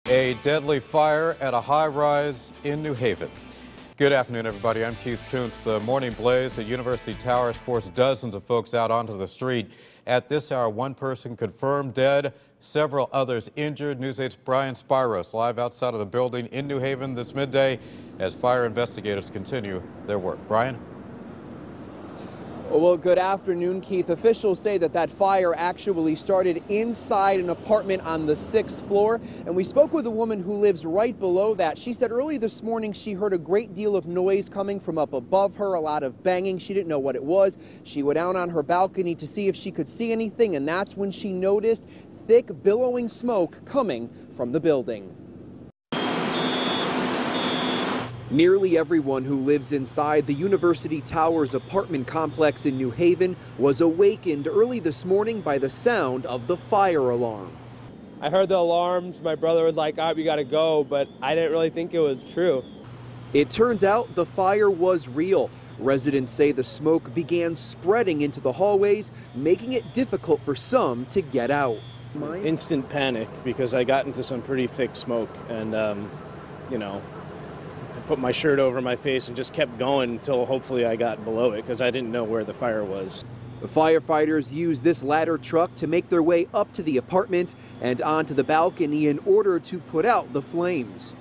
A deadly fire at a high-rise in New Haven. Good afternoon, everybody. I'm Keith Kuntz. The morning blaze at University Towers forced dozens of folks out onto the street. At this hour, one person confirmed dead, several others injured. News 8's Brian Spiros live outside of the building in New Haven this midday as fire investigators continue their work. Brian? Well, good afternoon, Keith. Officials say that fire actually started inside an apartment on the 6th floor, and we spoke with a woman who lives right below that. She said early this morning she heard a great deal of noise coming from up above her, a lot of banging. She didn't know what it was. She went out on her balcony to see if she could see anything, and that's when she noticed thick, billowing smoke coming from the building. Nearly everyone who lives inside the University Towers apartment complex in New Haven was awakened early this morning by the sound of the fire alarm. I heard the alarms. My brother was like, we gotta go, but I didn't really think it was true. It turns out the fire was real. Residents say the smoke began spreading into the hallways, making it difficult for some to get out. Instant panic because I got into some pretty thick smoke and, I put my shirt over my face and just kept going until hopefully I got below it because I didn't know where the fire was. The firefighters used this ladder truck to make their way up to the apartment and onto the balcony in order to put out the flames.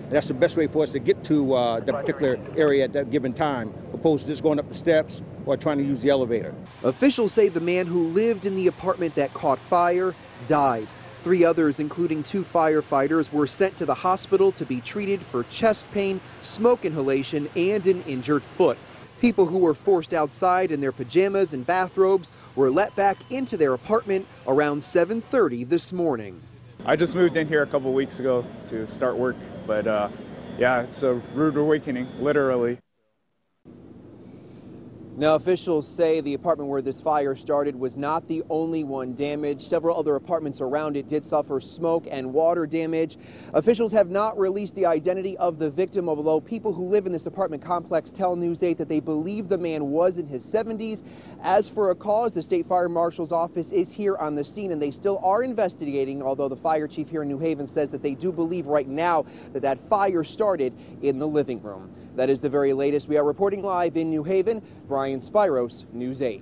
That's the best way for us to get to that particular area at that given time, opposed to just going up the steps or trying to use the elevator. Officials say the man who lived in the apartment that caught fire died. 3 others, including 2 firefighters, were sent to the hospital to be treated for chest pain, smoke inhalation, and an injured foot. People who were forced outside in their pajamas and bathrobes were let back into their apartment around 7:30 this morning. I just moved in here a couple weeks ago to start work, but yeah, it's a rude awakening, literally. Now, officials say the apartment where this fire started was not the only one damaged. Several other apartments around it did suffer smoke and water damage. Officials have not released the identity of the victim, although people who live in this apartment complex tell News 8 that they believe the man was in his 70s. As for a cause, the state fire marshal's office is here on the scene, and they still are investigating, although the fire chief here in New Haven says that they do believe right now that fire started in the living room. That is the very latest. We are reporting live in New Haven. Brian Spiros, News 8.